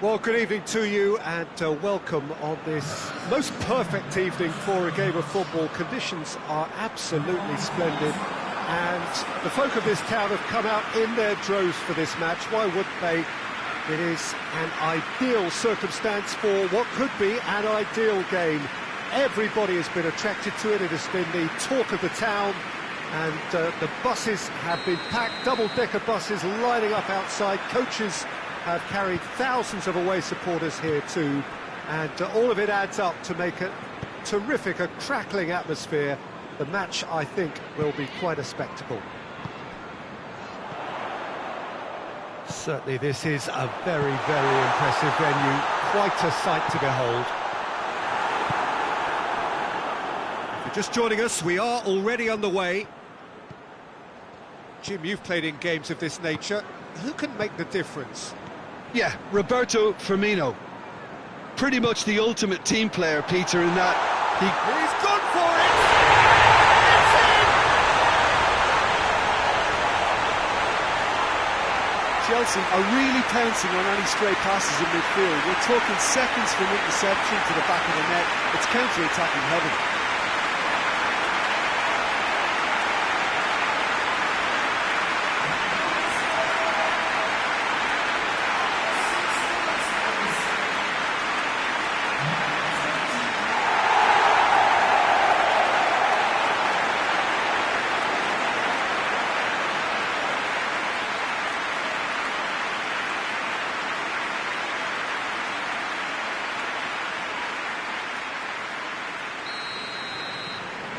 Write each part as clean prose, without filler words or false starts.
Well, good evening to you and welcome on this most perfect evening for a game of football. Conditions are absolutely splendid and the folk of this town have come out in their droves for this match. Why wouldn't they? It is an ideal circumstance for what could be an ideal game. Everybody has been attracted to it. It has been the talk of the town, and the buses have been packed, double-decker buses lining up outside. Coaches have carried thousands of away supporters here too, and all of it adds up to make a terrific, a crackling atmosphere. The match, I think, will be quite a spectacle. Certainly this is a very, very impressive venue, quite a sight to behold. If you're just joining us, we are already on the way. Jim, you've played in games of this nature. Who can make the difference? Yeah, Roberto Firmino. Pretty much the ultimate team player, Peter, in that He's gone for it! It's in! Chelsea are really pouncing on any stray passes in midfield. We're talking seconds from interception to the back of the net. It's counter-attacking heaven.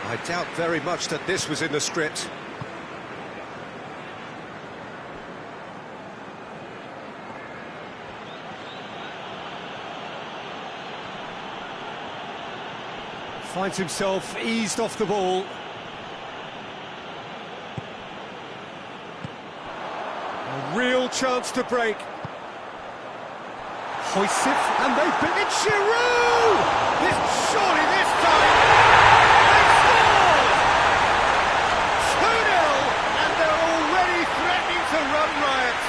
I doubt very much that this was in the script. Finds himself eased off the ball. A real chance to break. Hoists it, and they put it. Giroud! Surely this time! They scored! 2-0, and they're already threatening to run riot.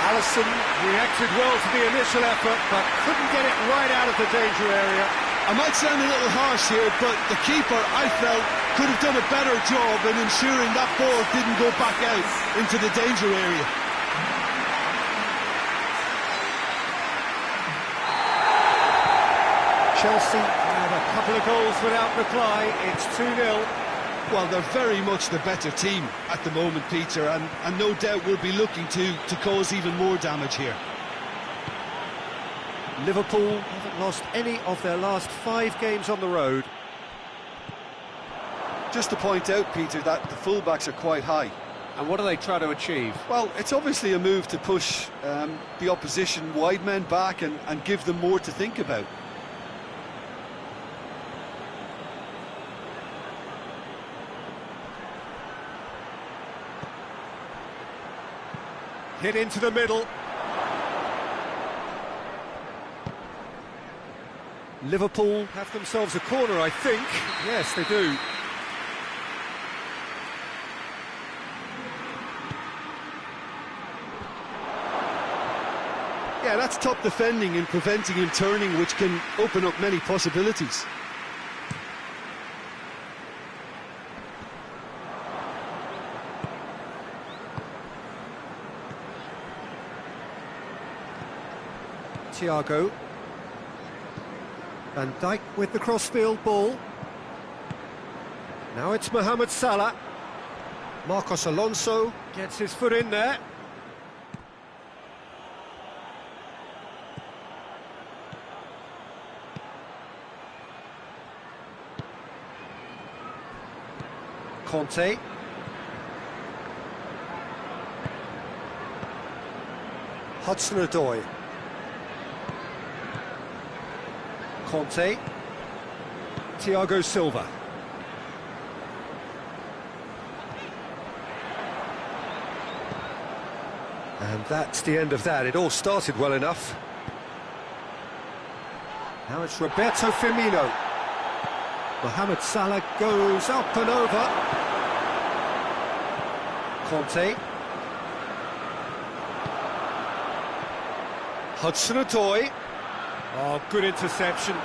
Alisson reacted well to the initial effort, but couldn't get it right out of the danger area. I might sound a little harsh here, but the keeper, I felt, could have done a better job in ensuring that ball didn't go back out into the danger area. Chelsea have a couple of goals without reply. It's 2-0. Well, they're very much the better team at the moment, Peter, and no doubt will be looking to cause even more damage here. Liverpool haven't lost any of their last 5 games on the road. Just to point out, Peter, that the fullbacks are quite high. And what do they try to achieve? Well, it's obviously a move to push the opposition wide men back and give them more to think about. Hit into the middle. Liverpool have themselves a corner, I think. Yes, they do. Yeah, that's top defending and preventing him turning, which can open up many possibilities. Thiago. Van Dijk with the crossfield ball. Now it's Mohamed Salah. Marcos Alonso gets his foot in there. Conte. Hudson-Odoi. Conte. Thiago Silva. And that's the end of that. It all started well enough. Now it's Roberto Firmino. Mohamed Salah goes up and over. Conte. Hudson-Odoi. Oh, good interception.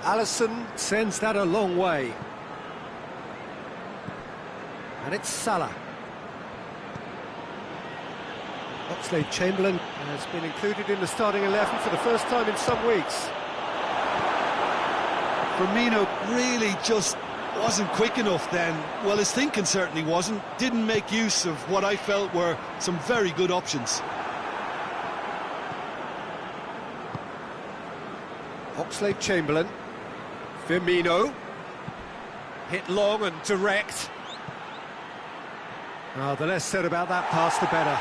Alisson sends that a long way. And it's Salah. Oxlade-Chamberlain has been included in the starting 11 for the first time in some weeks. Firmino really just wasn't quick enough then. Well, his thinking certainly wasn't. Didn't make use of what I felt were some very good options. Oxlade-Chamberlain. Firmino. Hit long and direct. Oh, the less said about that pass, the better.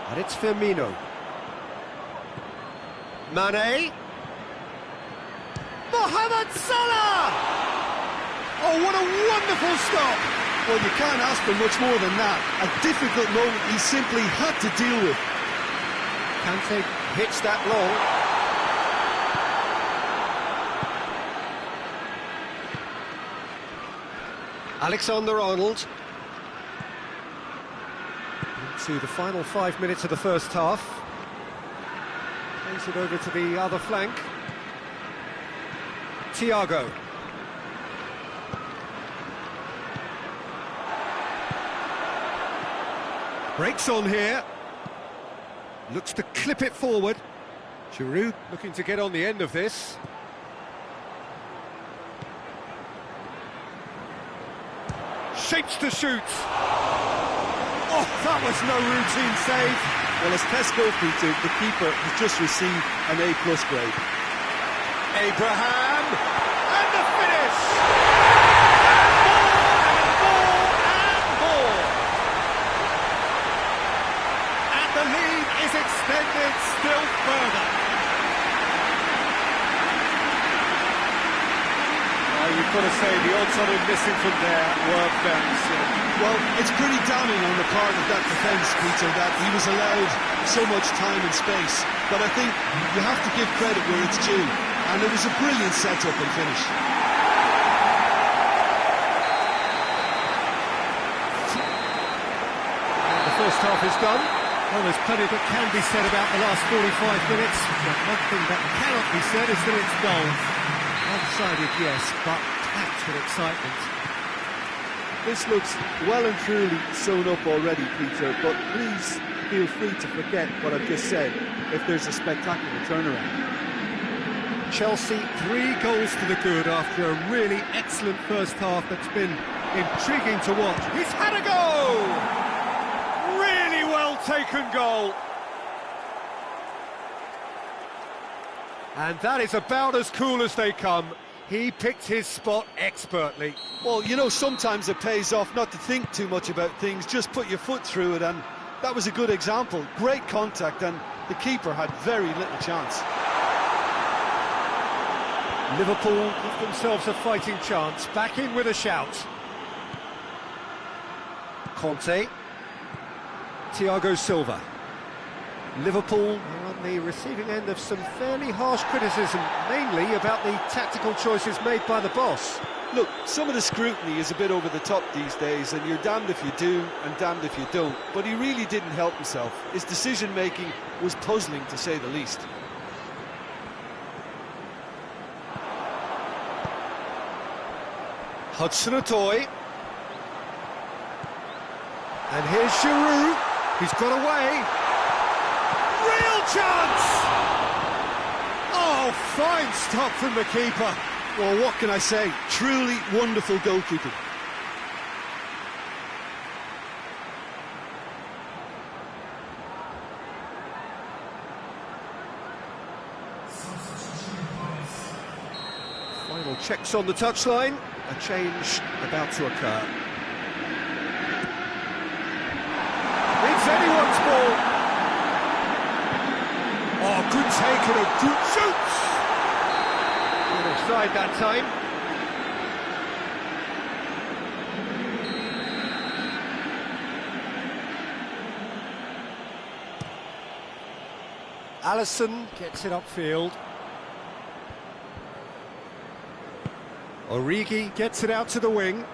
And it's Firmino. Mane. Mohamed Salah! Oh, what a wonderful stop! Well, you can't ask for much more than that. A difficult moment he simply had to deal with. Kante hits that long. Alexander-Arnold. Into the final 5 minutes of the first half. Plays it over to the other flank. Thiago. Breaks on here. Looks to clip it forward. Giroud looking to get on the end of this. Shapes to shoot. Oh, that was no routine save. Well, as tests go, Peter, the keeper has just received an A+ grade. Abraham, and the finish! And more! And the lead is extended still further. You've got to say the odds on him missing from there were very slim. Well, it's pretty damning on the part of that defence, Peter, that he was allowed so much time and space. But I think you have to give credit where it's due. And it was a brilliant setup and finish. The first half is done. Well, there's plenty that can be said about the last 45 minutes, but one thing that cannot be said is that it's dull. One-sided, yes, but packed with excitement. This looks well and truly sewn up already, Peter, but please feel free to forget what I've just said if there's a spectacular turnaround. Chelsea 3 goals to the good after a really excellent first half that's been intriguing to watch. He's had a go! Really well taken goal. And that is about as cool as they come. He picked his spot expertly. Well, you know, sometimes it pays off not to think too much about things, just put your foot through it, and that was a good example. Great contact, and the keeper had very little chance. Liverpool give themselves a fighting chance, back in with a shout. Conte. Thiago Silva. Liverpool are on the receiving end of some fairly harsh criticism, mainly about the tactical choices made by the boss. Look, some of the scrutiny is a bit over the top these days, and you're damned if you do and damned if you don't. But he really didn't help himself. His decision-making was puzzling, to say the least. Hudson-Odoi. And here's Giroud. He's got away. Real chance! Oh, fine stop from the keeper. Well, what can I say? Truly wonderful goalkeeping. Final checks on the touchline. A change about to occur. It's anyone's ball. Oh, good take and a good shoot. Offside that time. Alisson gets it upfield. Origi gets it out to the wing.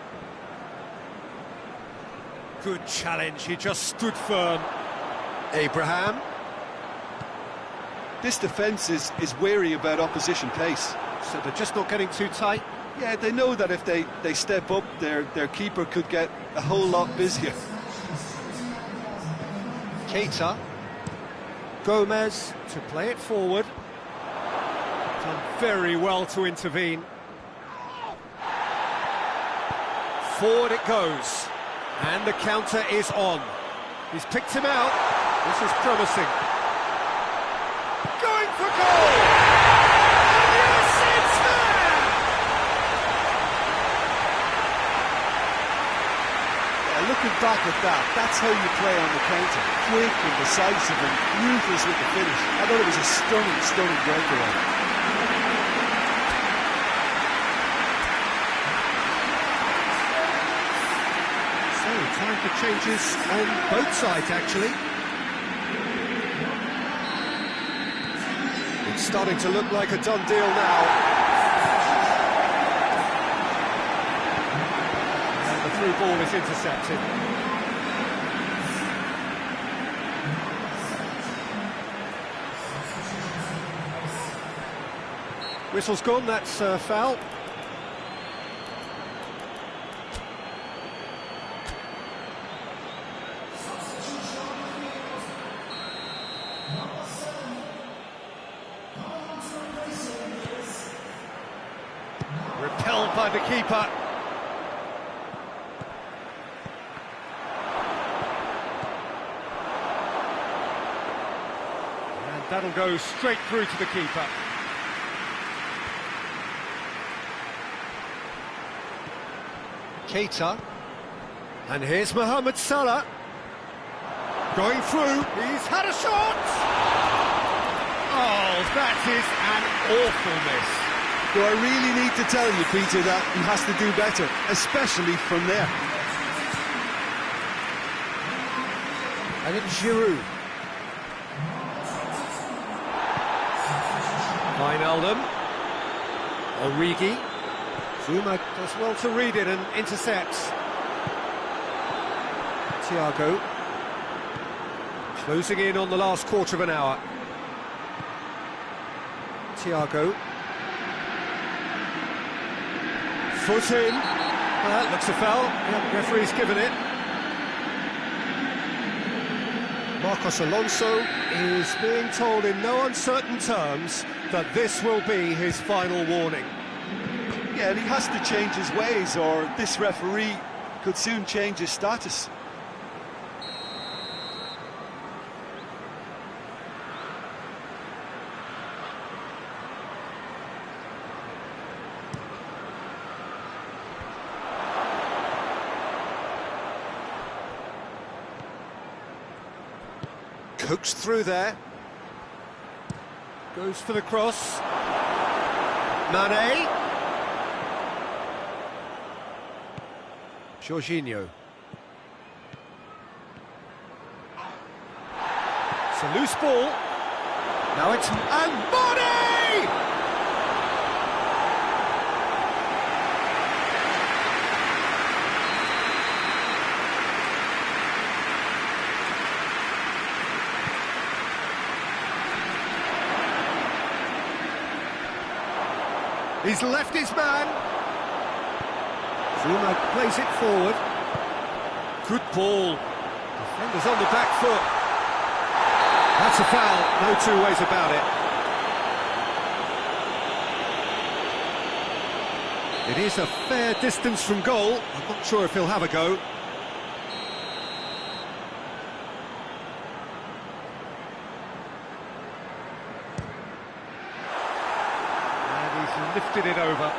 Good challenge, he just stood firm. Abraham. This defence is wary about opposition pace. So they're just not getting too tight. Yeah, they know that if they step up, their keeper could get a whole lot busier. Keita. Gomez to play it forward. Done very well to intervene. Forward it goes. And the counter is on. He's picked him out. This is promising. Going for goal! And yes, it's there! Yeah, looking back at that, that's how you play on the counter. Quick and decisive and ruthless with the finish. I thought it was a stunning breakaway. Time for changes on both sides, actually. It's starting to look like a done deal now. And the through ball is intercepted. Whistle's gone, that's a foul. Repelled by the keeper. And that'll go straight through to the keeper. Keita. And here's Mohamed Salah. Going through, he's had a shot! Oh, that is an awful miss. Do I really need to tell you, Peter, that he has to do better, especially from there? And it's Giroud. Wijnaldum. Origi. Zuma does well to read it and intercepts. Thiago. Closing in on the last quarter of an hour. Thiago. Foot in. That looks a foul. Yep, referee's given it. Marcos Alonso is being told in no uncertain terms that this will be his final warning. Yeah, and he has to change his ways, or this referee could soon change his status. Cooks through there. Goes for the cross. Mane. Jorginho. It's a loose ball. Now it's... And Mane! He's left his man. Zuma plays it forward. Good ball. Defender's on the back foot. That's a foul, no two ways about it. It is a fair distance from goal. I'm not sure if he'll have a go. Lifted it over.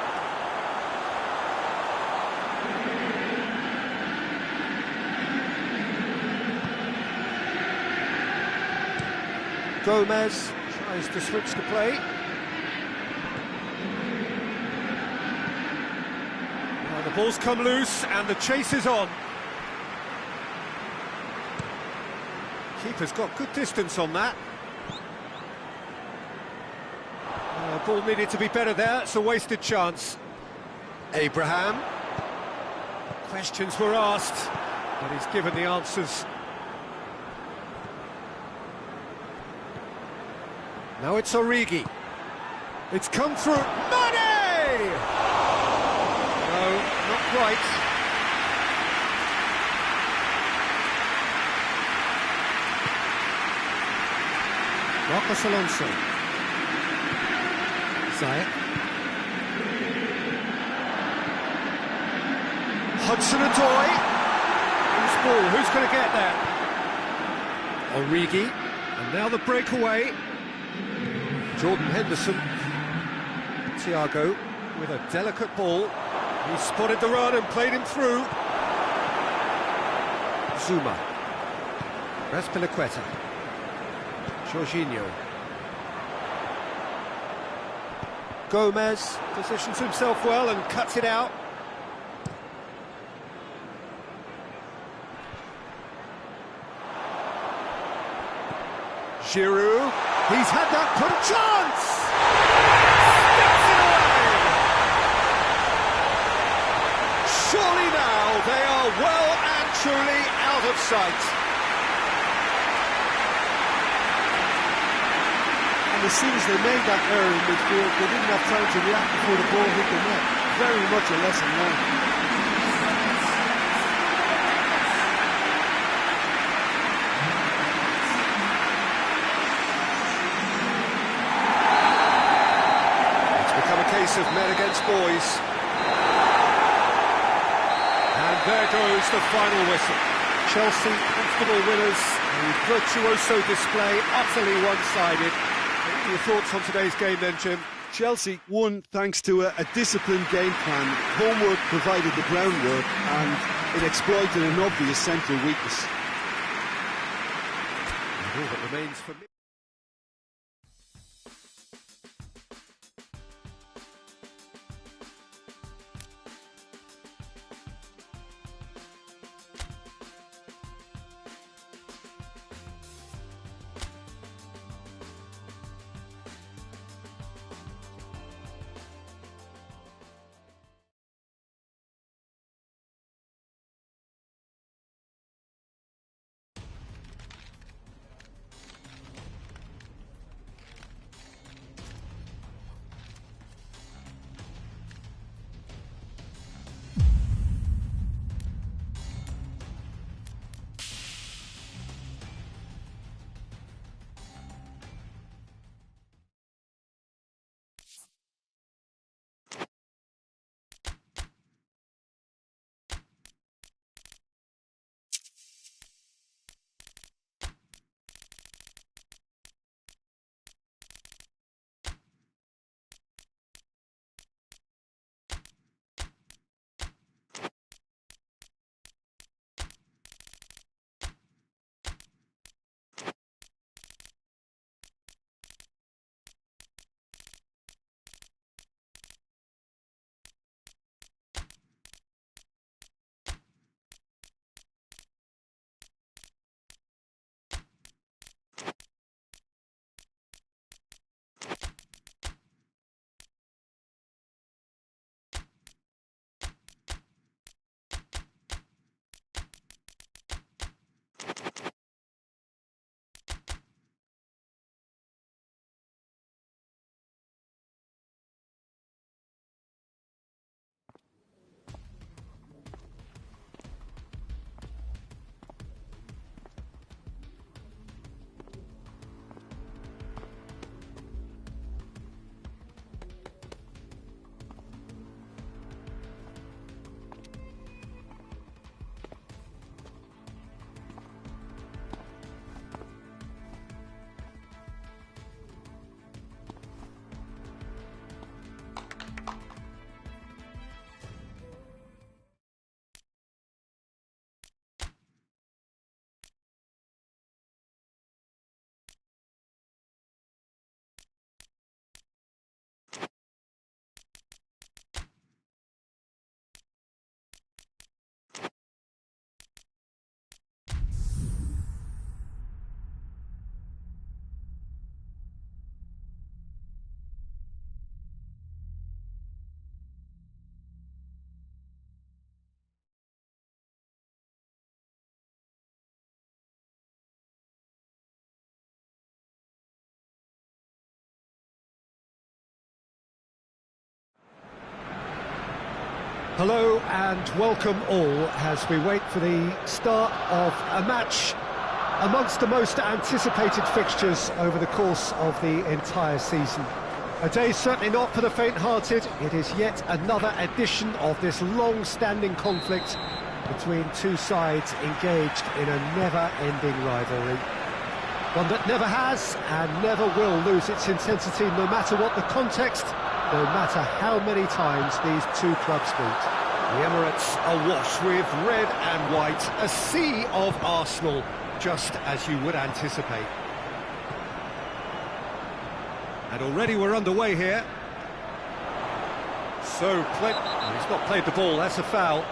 Gomez tries to switch the play. And the ball's come loose and the chase is on. Keeper's got good distance on that. Liverpool needed to be better there. It's a wasted chance. Abraham. Questions were asked, but he's given the answers. Now it's Origi. It's come through. Mane! No, not quite. Marcos Alonso. Zayek. Hudson-Odoi. Who's ball? Who's going to get there? Origi. And now the breakaway. Jordan Henderson. Thiago with a delicate ball. He spotted the run and played him through. Zuma. Raspilicueta. Jorginho. Gomez positions himself well and cuts it out. Giroud. He's had that put chance! Sticks it away! Surely now they are well and truly out of sight. And as soon as they made that error in midfield, they didn't have time to react before the ball hit the net. Very much a lesson learned. Case of men against boys. And there goes the final whistle. Chelsea, comfortable winners, a virtuoso display, utterly one-sided. What are your thoughts on today's game then, Jim? Chelsea won thanks to a disciplined game plan. Homework provided the groundwork and it exploited an obvious central weakness. And all that remains for me. Hello and welcome all as we wait for the start of a match amongst the most anticipated fixtures over the course of the entire season. A day certainly not for the faint-hearted. It is yet another edition of this long-standing conflict between two sides engaged in a never-ending rivalry. One that never has and never will lose its intensity, no matter what the context, no matter how many times these two clubs meet. The Emirates awash with red and white, a sea of Arsenal, just as you would anticipate. And already we're underway here. So, he's not played the ball, that's a foul.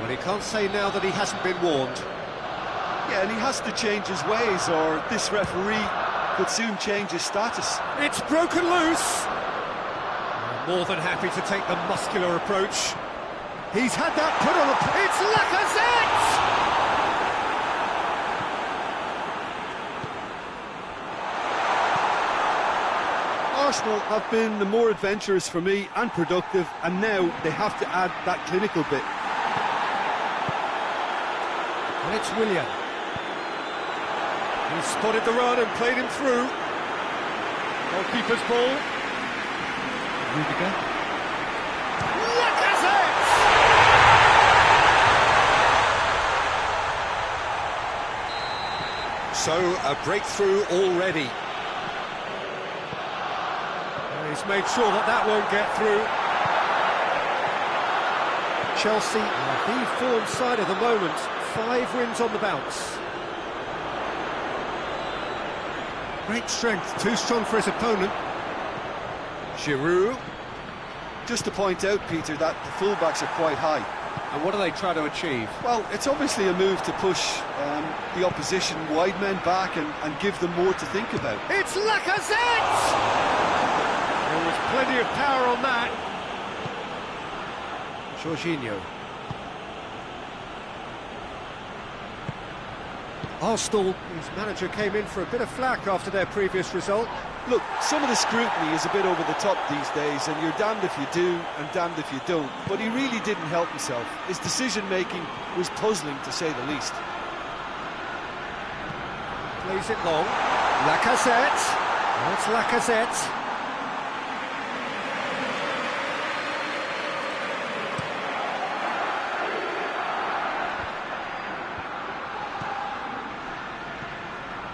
Well, he can't say now that he hasn't been warned. Yeah, and he has to change his ways, or this referee could soon change his status. It's broken loose. More than happy to take the muscular approach. He's had that put on a... It's Lacazette! Arsenal have been the more adventurous for me and productive, and now they have to add that clinical bit. And it's Willian. He spotted the run and played him through. Goalkeeper's ball. Rudiger. Lacazette! So, a breakthrough already. He's made sure that that won't get through. Chelsea are the form side of the moment. 5 wins on the bounce. Great strength, too strong for his opponent. Giroud. Just to point out, Peter, that the fullbacks are quite high. And what are they trying to achieve? Well, it's obviously a move to push the opposition wide men back and give them more to think about. It's Lacazette! There was plenty of power on that. Jorginho. Arsenal, whose manager came in for a bit of flack after their previous result. Look, some of the scrutiny is a bit over the top these days, and you're damned if you do and damned if you don't. But he really didn't help himself. His decision-making was puzzling, to say the least. Plays it long. Lacazette. Oh, it's Lacazette.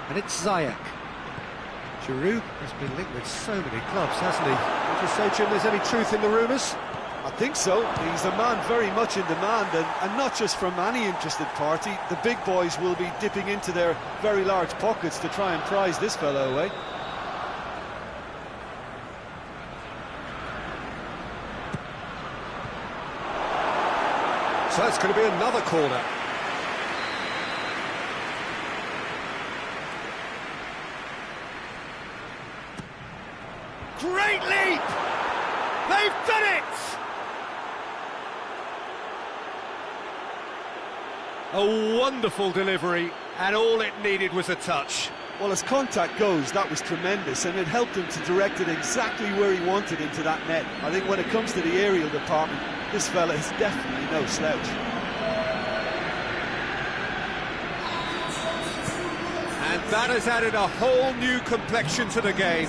And it's Ziyech. Giroud has been linked with so many clubs, hasn't he? Would you say, Jim, there's any truth in the rumours? I think so. He's a man very much in demand, and not just from any interested party. The big boys will be dipping into their very large pockets to try and prize this fellow away. So that's going to be another corner. Great leap! They've done it! A wonderful delivery, and all it needed was a touch. Well, as contact goes, that was tremendous, and it helped him to direct it exactly where he wanted into that net. I think when it comes to the aerial department, this fella is definitely no slouch. And that has added a whole new complexion to the game.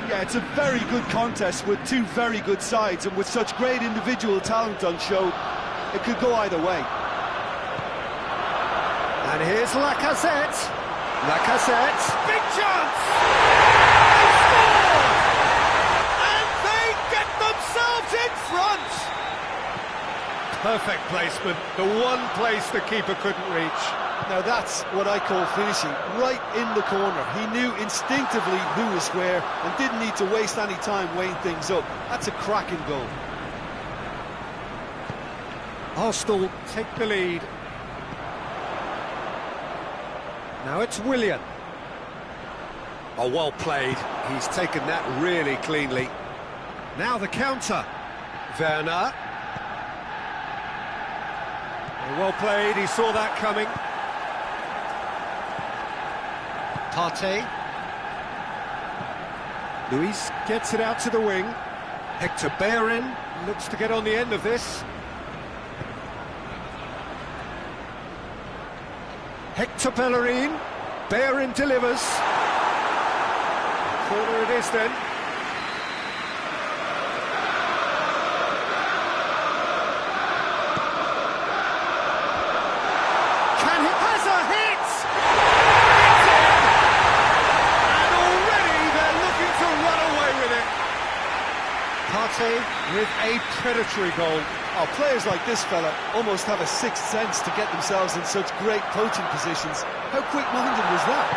Yeah, it's a very good contest with two very good sides, and with such great individual talent on show, it could go either way. And here's Lacazette. Lacazette. Big chance! They score! And they get themselves in front! Perfect placement. The one place the keeper couldn't reach. Now that's what I call finishing, right in the corner. He knew instinctively who was where and didn't need to waste any time weighing things up. That's a cracking goal. Arsenal take the lead. Now it's Willian. Oh, well played. He's taken that really cleanly. Now the counter. Werner. Oh, well played, he saw that coming. Partey. Luis gets it out to the wing. Hector Bellerin. looks to get on the end of this. Hector Bellerin. Bellerin delivers. Corner it is then. Can he? Has a hit! It's in! And already they're looking to run away with it. Partey with a predatory goal. Oh, players like this fella almost have a sixth sense to get themselves in such great poaching positions. How quick-minded was that?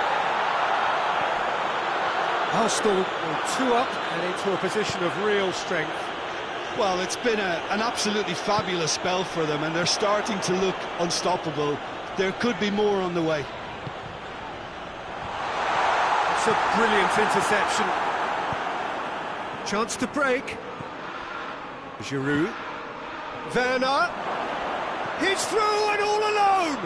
Arsenal are 2 up and into a position of real strength. Well, it's been an absolutely fabulous spell for them, and they're starting to look unstoppable. There could be more on the way. It's a brilliant interception. Chance to break. Giroud. Werner. He's through and all alone.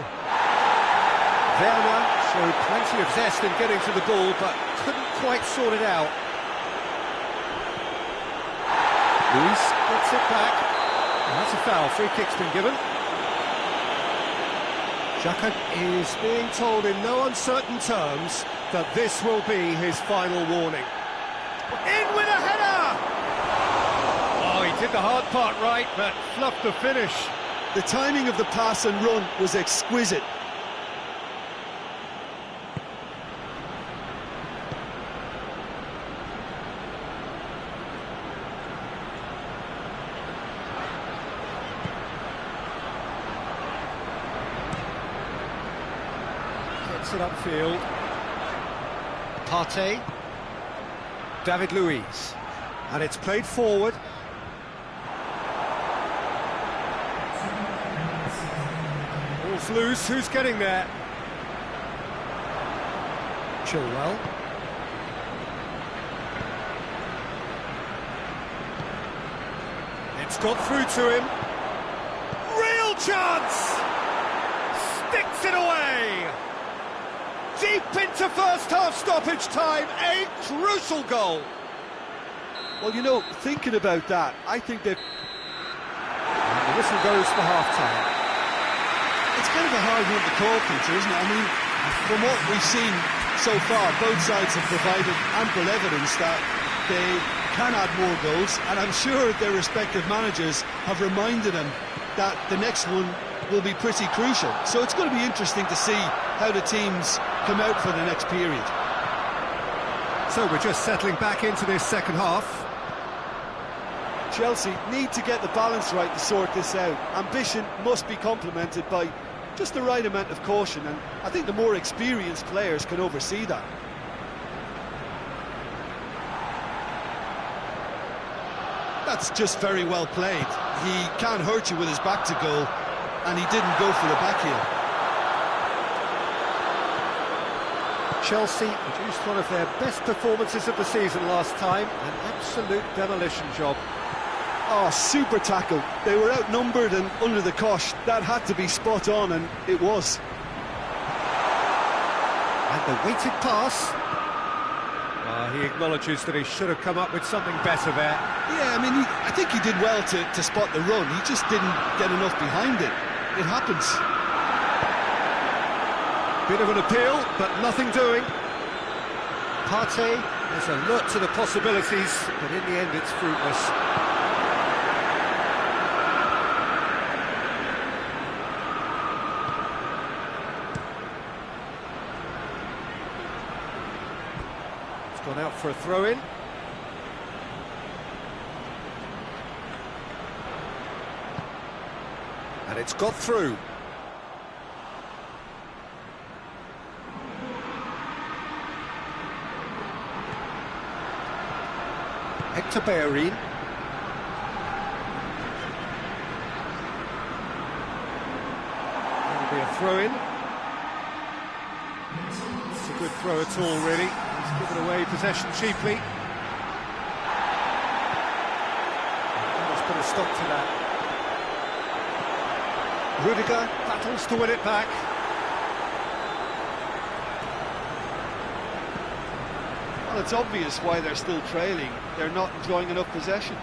Werner showed plenty of zest in getting to the ball, but couldn't quite sort it out. Luis gets it back. And that's a foul. Free kick's been given. Xhaka is being told in no uncertain terms that this will be his final warning. In with a header! Oh, he did the hard part right, but fluffed the finish. The timing of the pass and run was exquisite. Gets it upfield. Partey. David Luiz. And it's played forward. Ball's loose. Who's getting there? Chilwell. It's got through to him. Real chance! Sticks it away! Deep into first half stoppage time, a crucial goal. Well, you know, thinking about that, I think they've... And the whistle goes for half-time. It's kind of a hard one to call, Peter, isn't it? I mean, from what we've seen so far, both sides have provided ample evidence that they can add more goals, and I'm sure their respective managers have reminded them that the next one will be pretty crucial. So it's going to be interesting to see how the teams come out for the next period. So we're just settling back into this second half. Chelsea need to get the balance right to sort this out. Ambition must be complemented by just the right amount of caution, and I think the more experienced players can oversee that. That's just very well played. He can't hurt you with his back to goal, and he didn't go for the back heel. Chelsea produced one of their best performances of the season last time. An absolute demolition job. Oh, super tackle. They were outnumbered and under the cosh. That had to be spot on, and it was. And the weighted pass. He acknowledges that he should have come up with something better there. Yeah, I mean, I think he did well to spot the run. He just didn't get enough behind it. It happens. Bit of an appeal, but nothing doing. Partey is alert to the possibilities, but in the end it's fruitless. It's gone out for a throw-in. And it's got through. Hector Bellerin. That'll be a throw-in. It's a good throw at all, really. He's given away possession cheaply. Let's put a stop to that. Rudiger battles to win it back. Well, it's obvious why they're still trailing. They're not enjoying enough possession.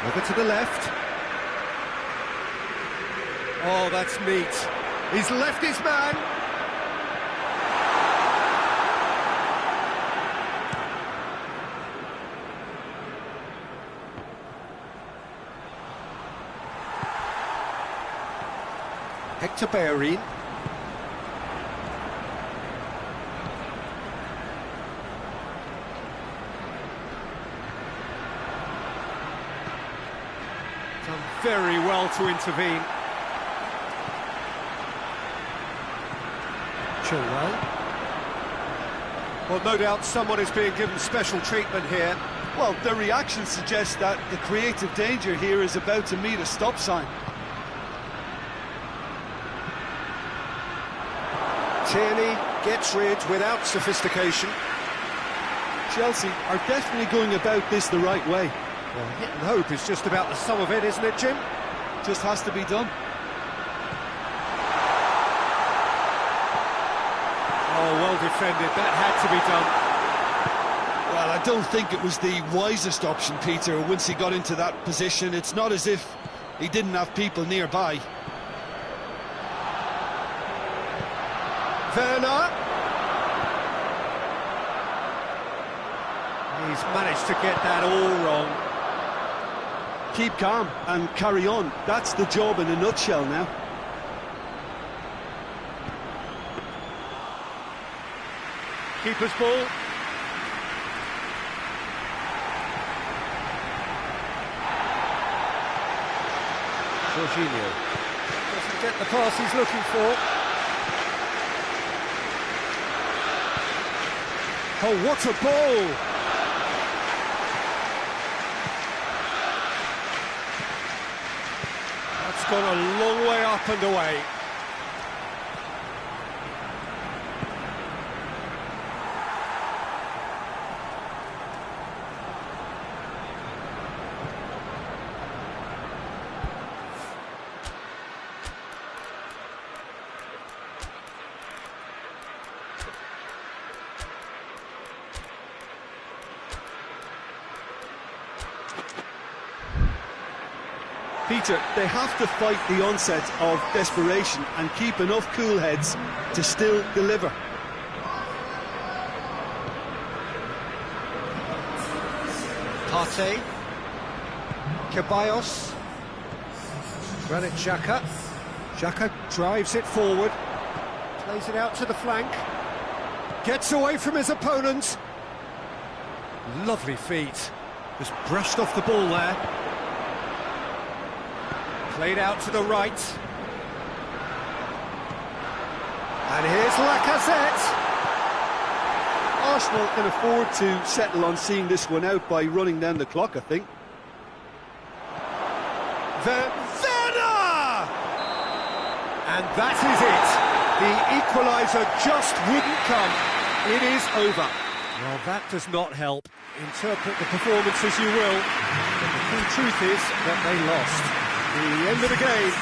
Over to the left. Oh, that's neat. He's left his man. Hector Bellerin. Done very well to intervene. Chilwell. Well, no doubt someone is being given special treatment here. Well, the reaction suggests that the creative danger here is about to meet a stop sign. Tierney gets rid without sophistication. Chelsea are definitely going about this the right way. Well, hit and hope is just about the sum of it, isn't it, Jim? Just has to be done. Oh, well defended. That had to be done. Well, I don't think it was the wisest option, Peter, once he got into that position. It's not as if he didn't have people nearby. Werner. He's managed to get that all wrong. Keep calm and carry on. That's the job in a nutshell now. Keeper's ball. Jorginho doesn't get the pass he's looking for. Oh, what a ball! That's gone a long way up and away. Peter, they have to fight the onset of desperation and keep enough cool heads to still deliver. Partey. Ceballos. Granit Xhaka. Xhaka drives it forward. Plays it out to the flank. Gets away from his opponent. Lovely feet. Just brushed off the ball there. Played out to the right. And here's Lacazette. Arsenal can afford to settle on seeing this one out by running down the clock, I think. Werner! And that is it. The equaliser just wouldn't come. It is over. Well, that does not help. Interpret the performance as you will, but the key truth is that they lost. The end of the game.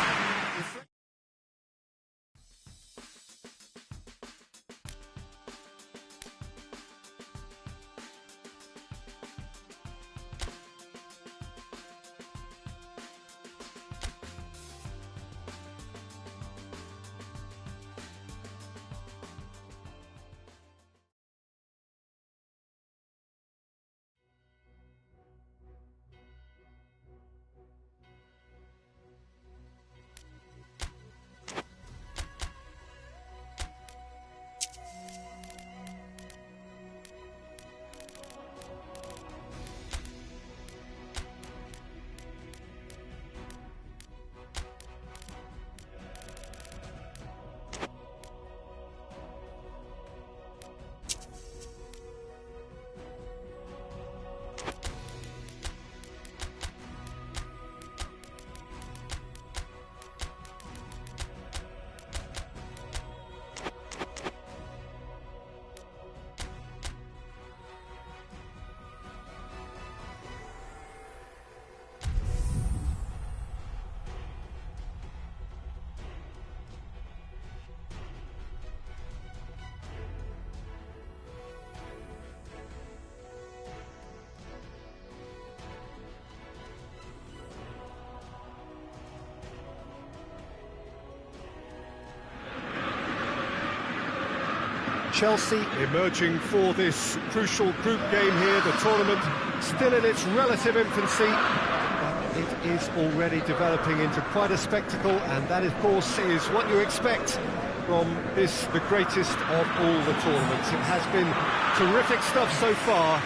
Chelsea emerging for this crucial group game here. The tournament still in its relative infancy, but it is already developing into quite a spectacle, and that, of course, is what you expect from this, the greatest of all the tournaments. It has been terrific stuff so far,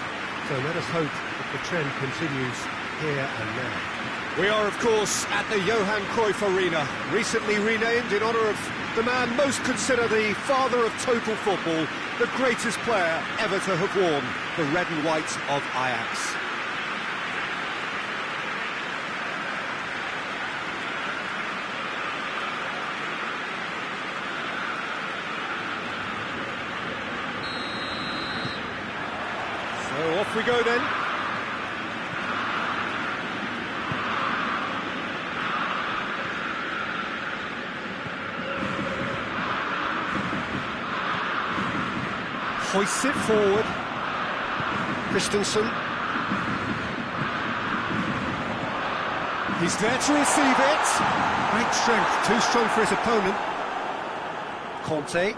so let us hope that the trend continues here and now. We are, of course, at the Johan Cruyff Arena, recently renamed in honour of the man most considered the father of total football, the greatest player ever to have worn the red and white of Ajax. So off we go then. Hoists it forward. Christensen. He's there to receive it. Great strength, too strong for his opponent. Conte.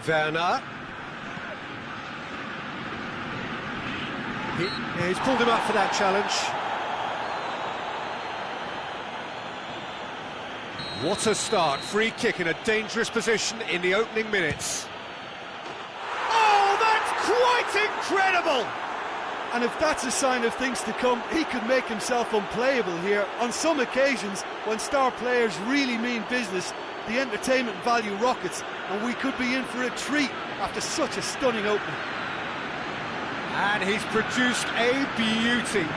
Werner. He's pulled him up for that challenge. What a start, free kick in a dangerous position in the opening minutes. Oh, that's quite incredible! And if that's a sign of things to come, he could make himself unplayable here. On some occasions, when star players really mean business, the entertainment value rockets, and we could be in for a treat after such a stunning opening. And he's produced a beauty.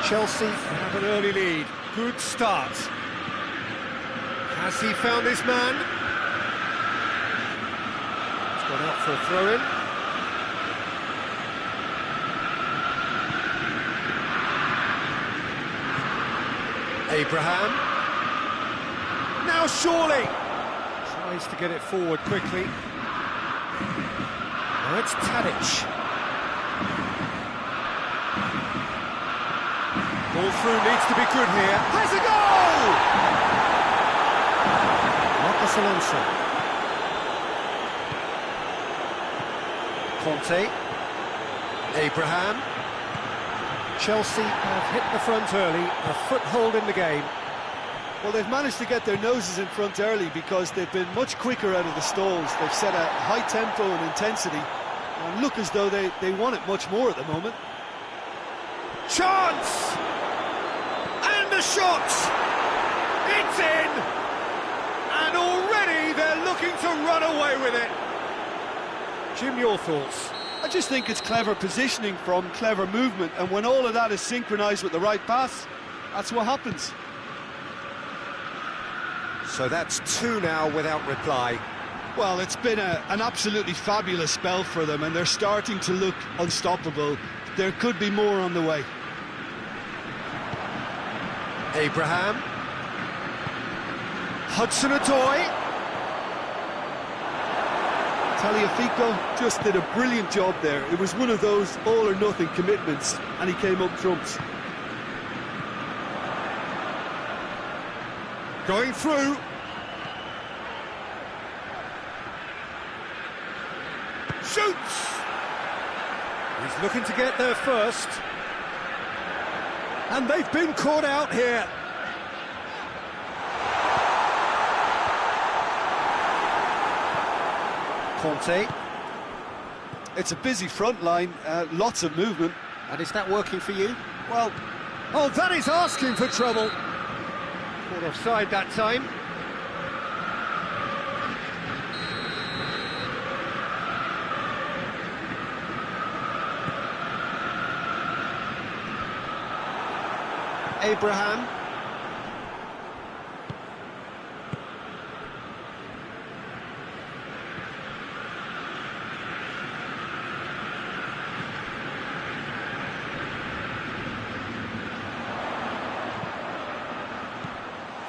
Chelsea have an early lead. Good start. Has he found this man? He's gone out for a throw-in. Abraham. Now surely. Tries to get it forward quickly. Now it's Tadic. Ball through needs to be good here. Has a goal! Marcos Alonso. Conte. Abraham. Chelsea have hit the front early, a foothold in the game. Well, they've managed to get their noses in front early because they've been much quicker out of the stalls. They've set a high tempo and intensity and look as though they want it much more at the moment. Chance! And the shot! It's in! And already they're looking to run away with it. Jim, your thoughts? I just think it's clever positioning from clever movement, and when all of that is synchronised with the right pass, that's what happens. So that's two now without reply. Well, it's been an absolutely fabulous spell for them, and they're starting to look unstoppable. There could be more on the way. Abraham. Hudson-Odoi. Tagliafico just did a brilliant job there. It was one of those all-or-nothing commitments, and he came up trumps. Going through. Shoots! He's looking to get there first. And they've been caught out here. Conte. It's a busy front line, lots of movement. And is that working for you? Well, oh, that is asking for trouble. Caught offside that time. Abraham.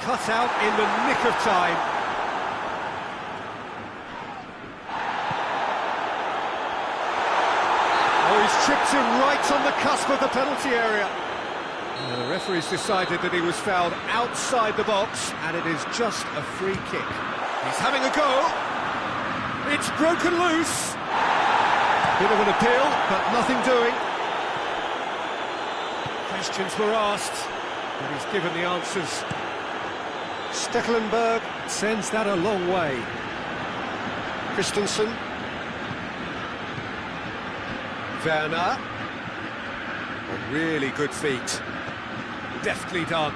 Cut out in the nick of time. Oh, he's tripped him right on the cusp of the penalty area. The referee's decided that he was fouled outside the box, and it is just a free kick. He's having a go. It's broken loose. Bit of an appeal, but nothing doing. Questions were asked, but he's given the answers. Stekelenburg sends that a long way. Christensen. Werner. A really good feat. Deftly done.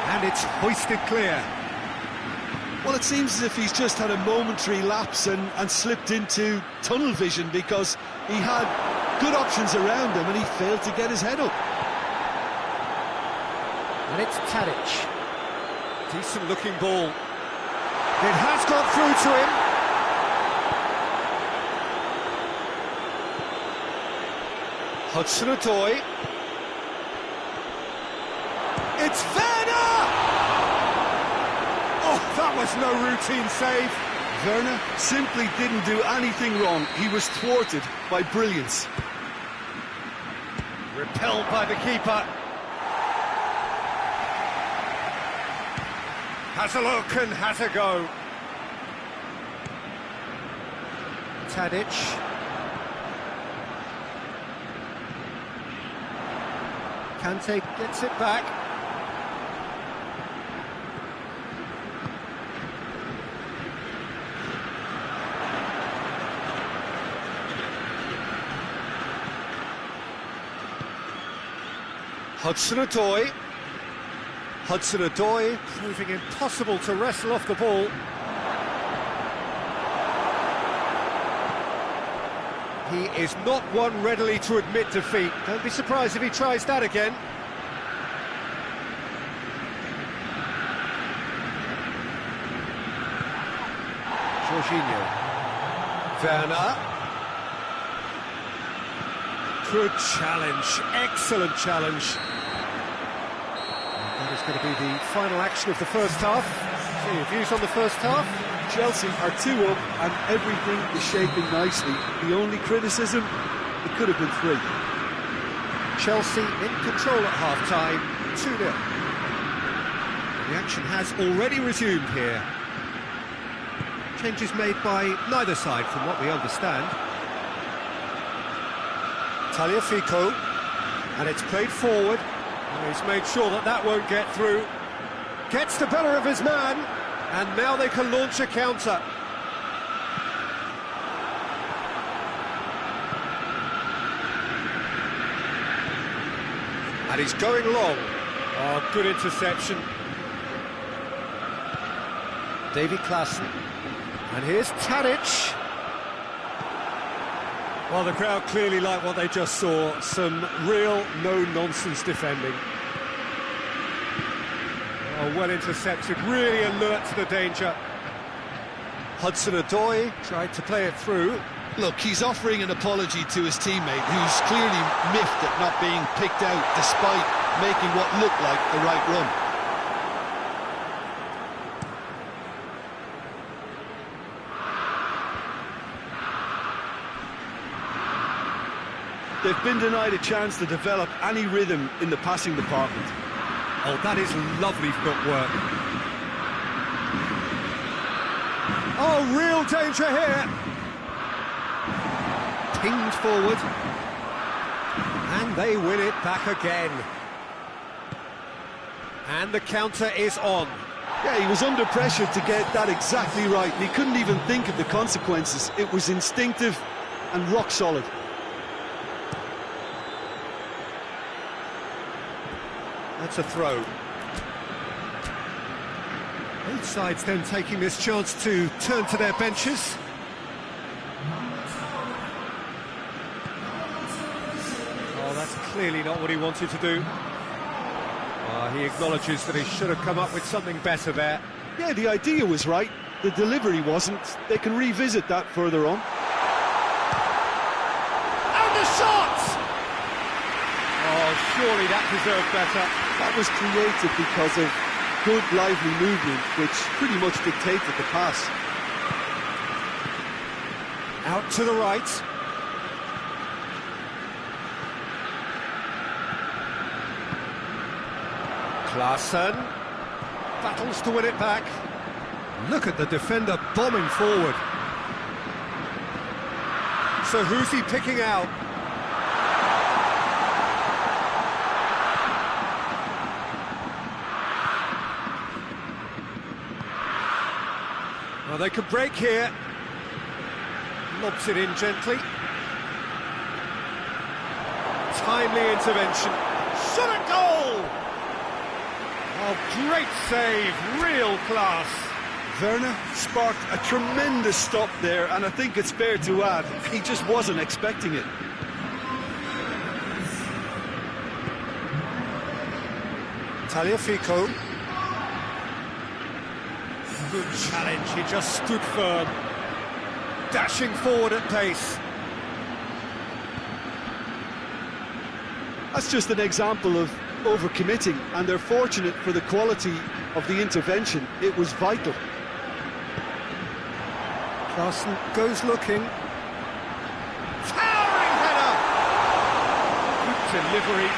And it's hoisted clear. Well, it seems as if he's just had a momentary lapse and slipped into tunnel vision, because he had good options around him and he failed to get his head up. And it's Tadic. Decent looking ball. It has got through to him. Hudson-Odoi. It's Werner! Oh, that was no routine save. Werner simply didn't do anything wrong. He was thwarted by brilliance. Repelled by the keeper. Has a look and has a go. Tadic. Kante gets it back. Hudson-Odoi. Hudson-Odoi proving impossible to wrestle off the ball. He is not one readily to admit defeat. Don't be surprised if he tries that again. Jorginho. Werner. Good challenge, excellent challenge. And that is going to be the final action of the first half. So your views on the first half? Chelsea are 2 up and everything is shaping nicely. The only criticism, it could have been 3. Chelsea in control at half-time, 2-0. The action has already resumed here. Changes made by neither side from what we understand. Tagliafico, and it's played forward. And he's made sure that that won't get through. Gets the better of his man, and now they can launch a counter. And he's going long. Oh, good interception. Davy Klaassen. And here's Tadic. Well, the crowd clearly like what they just saw. Some real no-nonsense defending. Oh, well intercepted, really alert to the danger. Hudson-Odoi tried to play it through. Look, he's offering an apology to his teammate, who's clearly miffed at not being picked out despite making what looked like the right run. They've been denied a chance to develop any rhythm in the passing department. Oh, that is lovely footwork. Oh, real danger here. Pinged forward. And they win it back again. And the counter is on. Yeah, he was under pressure to get that exactly right. He couldn't even think of the consequences. It was instinctive and rock solid. That's a throw. Both sides then taking this chance to turn to their benches. Oh, that's clearly not what he wanted to do. He acknowledges that he should have come up with something better there. Yeah, the idea was right. The delivery wasn't. They can revisit that further on. And the shot! Oh, surely that deserved better. That was created because of good, lively movement, which pretty much dictated the pass. Out to the right. Klaassen battles to win it back. Look at the defender bombing forward. So who's he picking out? Well, they could break here. Lobs it in gently. Timely intervention. Shot at goal! Oh, great save, real class. Werner sparked a tremendous stop there, and I think it's fair to add, he just wasn't expecting it. Tagliafico. Good challenge, he just stood firm. Dashing forward at pace. That's just an example of overcommitting, and they're fortunate for the quality of the intervention. It was vital. Klaassen goes looking. Towering header! Good delivery,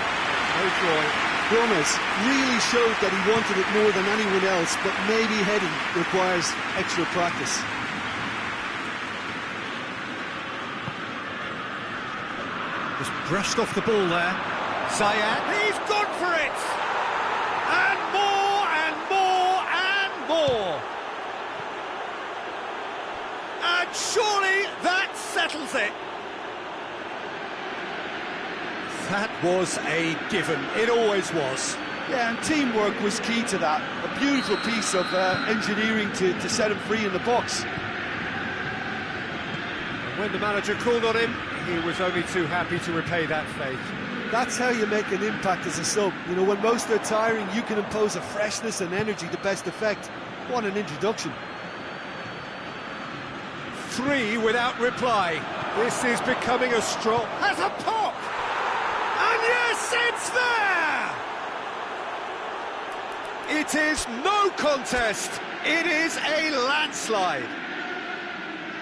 no joy. Gomez really showed that he wanted it more than anyone else, but maybe heading requires extra practice. Just brushed off the ball there. Zayat, he's gone for it! And more, and more, and more! And surely that settles it! That was a given, it always was. Yeah, and teamwork was key to that. A beautiful piece of engineering to set him free in the box. And when the manager called on him, he was only too happy to repay that faith. That's how you make an impact as a sub. You know, when most are tiring, you can impose a freshness and energy to best effect. What an introduction. 3 without reply. This is becoming a stroll. Has a pop! And yes, it's there! It is no contest. It is a landslide.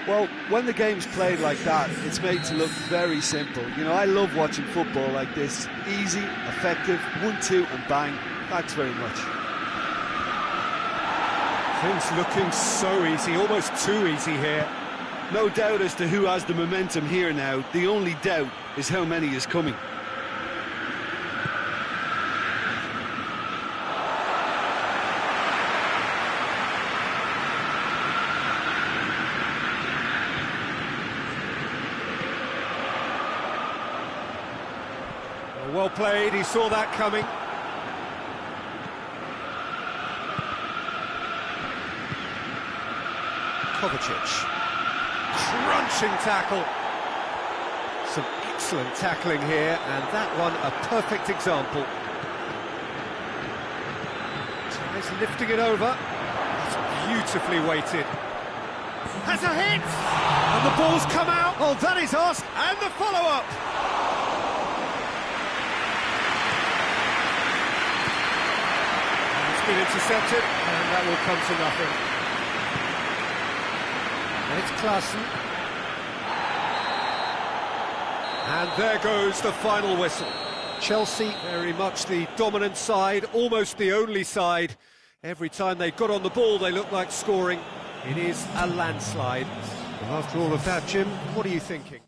Well, when the game's played like that, it's made to look very simple. You know, I love watching football like this. Easy, effective, 1-2 and bang. Thanks very much. Things looking so easy, almost too easy here. No doubt as to who has the momentum here now. The only doubt is how many is coming. Well played, he saw that coming. Kovacic. Crunching tackle. Some excellent tackling here, and that one a perfect example. Tries lifting it over. It's beautifully weighted. Has a hit! And the ball's come out. Oh, that is us. And the follow-up. Been intercepted, and that will come to nothing. And it's Klaassen. And there goes the final whistle. Chelsea, very much the dominant side, almost the only side. Every time they got on the ball, they looked like scoring. It is a landslide. Well, after all of that, Jim, what are you thinking?